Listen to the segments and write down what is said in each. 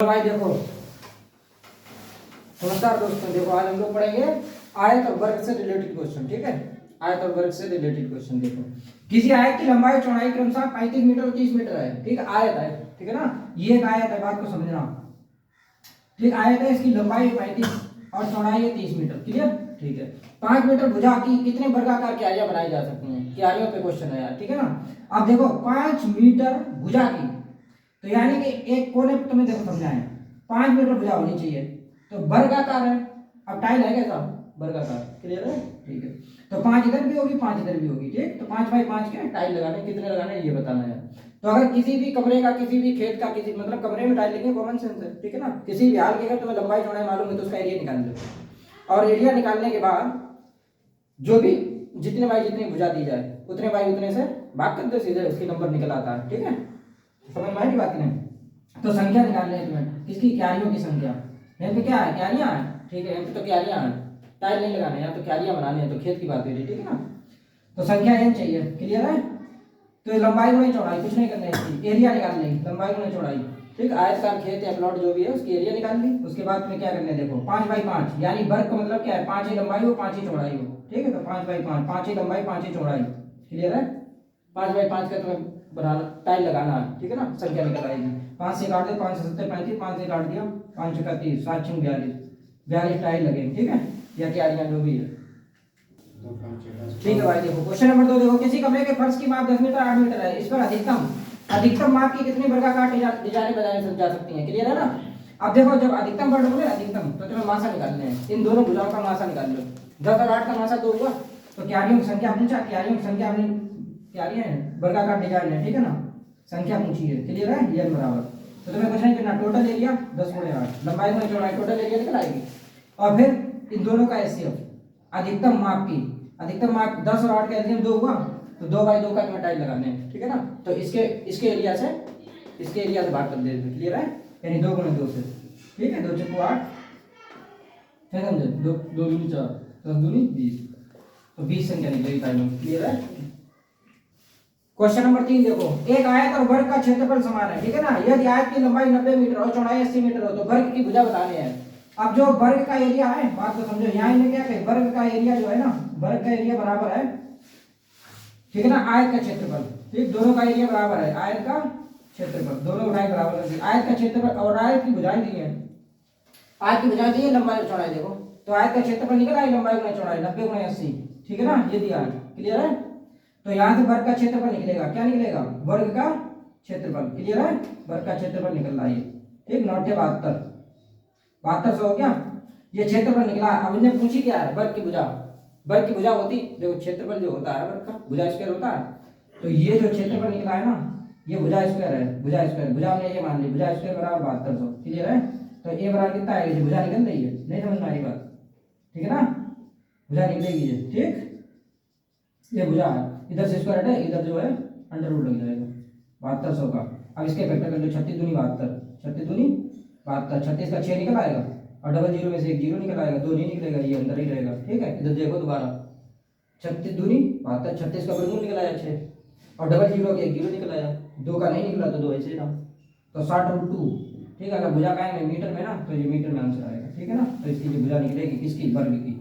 तो भाई देखो, नमस्कार दोस्तों, देखो आज हम लोग पढ़ेंगे आयत और वर्ग से रिलेटेड क्वेश्चन। ठीक है, आयत और वर्ग से रिलेटेड क्वेश्चन। देखो, किसी आयत की लंबाई चौड़ाई के अनुसार 35 मीटर और 30 मीटर है। ठीक है, आयत है, ठीक है ना, ये एक आयत है, बात को समझना। ठीक, आयत है, इसकी लंबाई 35 और चौड़ाई है 30 मीटर। क्लियर? ठीक है। 5 मीटर भुजा की कितने वर्गाकार क्यारियां बनाई जा सकती हैं? क्यारियों पे क्वेश्चन है यार, ठीक है ना। अब देखो, 5 मीटर भुजा की, तो यानी कि एक कोने पे तुम्हें देखो समझाएं, 5 मीटर भुजा होनी चाहिए, तो वर्गाकार है। अब टाइल है कैसा? वर्गाकार। क्लियर है? ठीक है, तो 5 इधर भी होगी, 5 इधर भी होगी। ठीक, तो 5 बाई 5 के टाइल लगाने, कितने लगाने ये बताना है। तो अगर किसी भी कमरे का, किसी भी खेत का, किसी मतलब कमरे में टाइल लेंगे, कॉमन सेंस है, ठीक है ना। किसी भी हाल की अगर तुम्हें लंबाई चौड़ाई मालूम है तो उसका एरिया निकाल लो, और एरिया निकालने के बाद जो भी जितने बाई जितनी भुजा दी जाए उतने बाई उतने से भाग कर दो, सीधे उसकी नंबर निकल आता है। ठीक है, समझ में आई बात नहीं? तो संख्या निकालनी है तुम्हें, किसकी? क्यारियों की संख्या। यहाँ पे क्या है? क्यारियां हैं। ठीक है, यहाँ पे तो क्यारियां हैं, टाइल नहीं लगाने, यहाँ तो क्यारियां बनानी है, तो खेत की बात हो रही है, ठीक है ना। तो संख्या n चाहिए। क्लियर है? तो लंबाई गुणा चौड़ाई, कुछ नहीं करना है, इसकी एरिया निकाल लेंगे, लंबाई गुणा चौड़ाई। ठीक, आयतकार खेत या प्लॉट जो भी है उसकी एरिया निकाल ली। उसके बाद तुम्हें क्या करना है, देखो 5 बाई 5, यानी वर्ग का मतलब क्या है? 5 ही लंबाई हो, 5 ही चौड़ाई हो। ठीक है, तो 5 बाई 5, 5 ही लंबाई, 5 ही चौड़ाई। क्लियर है? 5 बाई 5 का तुम्हें बनाना, टाइल लगाना है, ठीक है ना। संख्या निकल आएगी, 5 से काट दे, 5 से 70 35, 5 से काट दिया, 5 से 30, 7 6 42, 42 टाइल लगेंगे। ठीक है, या क्यारियां जो भी है। ठीक है भाई, देखो क्वेश्चन नंबर 2। देखो, किसी कमरे के फर्श की माप 10 मीटर 8 मीटर है, इस पर अधिकतम माप की कितनी वर्गाकार डिजाइनें बनाई जा सकती हैं? क्लियर है ना। अब देखो, जब अधिकतम वर्ड बोले अधिकतम, तो तुम्हें मासा निकालने हैं, इन दोनों भुजाओं का मासा निकाल लो। 10 और 8 का मासा 2 हुआ, तो क्यारियों की संख्या पूछा, क्यारियों की संख्या हमने, क्यारियां हैं, वर्गाकार डिजाइन है, ठीक है ना, संख्या पूछी है। क्लियर है? ये बराबर, तो तुम्हें क्वेश्चन करना, टोटल एरिया 10 गुणे 8, लंबाई गुणे चौड़ाई, टोटल एरिया निकल आएगी। और फिर इन दोनों का एचसीएफ, अधिकतम माप की, अधिकतम माप 10 और 8 का एलसीएम 2 हुआ, तो 2 बाई 2 का तुम्हें टाइल लगाने हैं, ठीक है ना। तो इसके एरिया से भाग कर दे देते। क्लियर है? यानी 2 गुणे 2 से। ठीक है, 2 चौको 8, फिर समझे, 2 2 दूनी 4, 10 दूनी 20, तो 20 संख्या निकलेगी टाइल। क्लियर है? क्वेश्चन नंबर 3 देखो, एक आयत और वर्ग का क्षेत्रफल समान है, ठीक है ना। यदि आयत की लंबाई 90 मीटर और चौड़ाई 80 मीटर हो तो वर्ग की भुजा बताने हैं। अब जो वर्ग का एरिया है, बात को समझो, यहाँ इन्हें क्या कहे, वर्ग का एरिया जो है ना, वर्ग का एरिया बराबर है, ठीक है ना, आयत का क्षेत्रफल। ठीक, दोनों का एरिया बराबर है, आयत का क्षेत्रफल, दोनों उठाए बराबर कर दिए। आयत का क्षेत्रफल और आयत की भुजाएं दी है, आयत की भुजाएं दी है, लंबाई और चौड़ाई देखो, तो आयत का क्षेत्रफल निकल आई, लंबाई गुणा चौड़ाई 90 गुणा 80, ठीक है ना, ये दिया है। क्लियर है? तो यहाँ से वर्ग का क्षेत्रफल निकलेगा, क्या निकलेगा? वर्ग का क्षेत्रफल। क्लियर है? वर्ग का क्षेत्रफल निकल रहा है, ठीक, 9 72 हो गया, ये क्षेत्रफल निकला। अब इन्हें पूछी क्या है? वर्ग की भुजा। वर्ग की भुजा होती, देखो क्षेत्रफल जो होता है वर्ग का, भुजा स्क्वायर होता है, तो ये जो क्षेत्रफल निकला है ना, ये भुजा स्क्वायर है, भुजा स्क्वायर, भुजा हमने ये मान ली, भुजा स्क्वायर बराबर 7200। क्लियर है? तो ए बराबर कितना है? ये भुजा निकल रही है, नहीं समझ में आ रही बात, ठीक है ना, भुजा निकलेगी ये। ठीक, ये भुजा है, इधर से स्क्वायर हटे, इधर जो है अंडर रूट लग जाएगा 7200 का। अब इसके फैक्टर कर लो, 36 दूनी 72, 36 दूनी 72, 36 का 6 निकल आएगा, और डबल जीरो में से एक जीरो निकल आएगा, 2 नहीं निकलेगा, ये अंदर ही रहेगा। ठीक है, इधर देखो दोबारा, 36 दूनी 72, 36 का वर्गमूल निकल आया 6, और डबल जीरो के एक जीरो निकल आया, 2 का नहीं निकला तो 2 ऐसे ही रहा, तो 60√2। ठीक है, अगर भुजा कहेंगे मीटर में ना, तो ये मीटर में आंसर आएगा, ठीक है ना। तो इसकी जो भुजा निकलेगी किसकी? वर्ग की।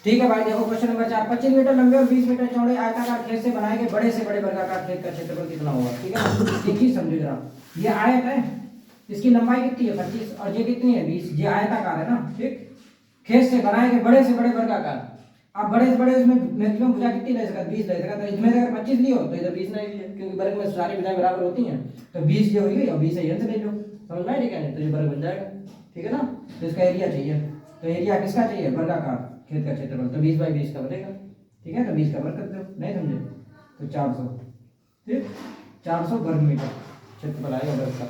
ठीक है भाई, देखो क्वेश्चन नंबर 4, 25 मीटर लंबे और 20 मीटर चौड़े आयताकार खेत से बनाए गए बड़े से बड़े वर्गाकार खेत का क्षेत्रफल कितना होगा? ठीक है, एक चीज समझो जरा, ये आयत है, इसकी लंबाई कितनी है? 25, और ये कितनी है? 20, ये आयताकार है ना। ठीक, खेत से बनाए गए बड़े से बड़े वर्गाकार, अब बड़े से बड़े उसमें मैक्सिमम भुजा कितनी ले सकता? 20 ले सकता, तो इसमें अगर 25 लियो तो इधर 20 नहीं लिए, क्योंकि वर्ग में सारी भुजाएं बराबर होती हैं, तो 20 ये होगी और 20 यहां से ले लो, समझ में आई? ठीक है, तो ये वर्ग बन जाएगा, ठीक है ना। तो इसका एरिया चाहिए, तो एरिया किसका चाहिए? वर्गाकार खेत का क्षेत्रफल, तो 20 बाई 20 का बनेगा, ठीक है, तो 20 का वर्ग करते हो, नहीं समझे, तो 400, ठीक, 400 वर्ग मीटर क्षेत्रफल आएगा वर्ग का।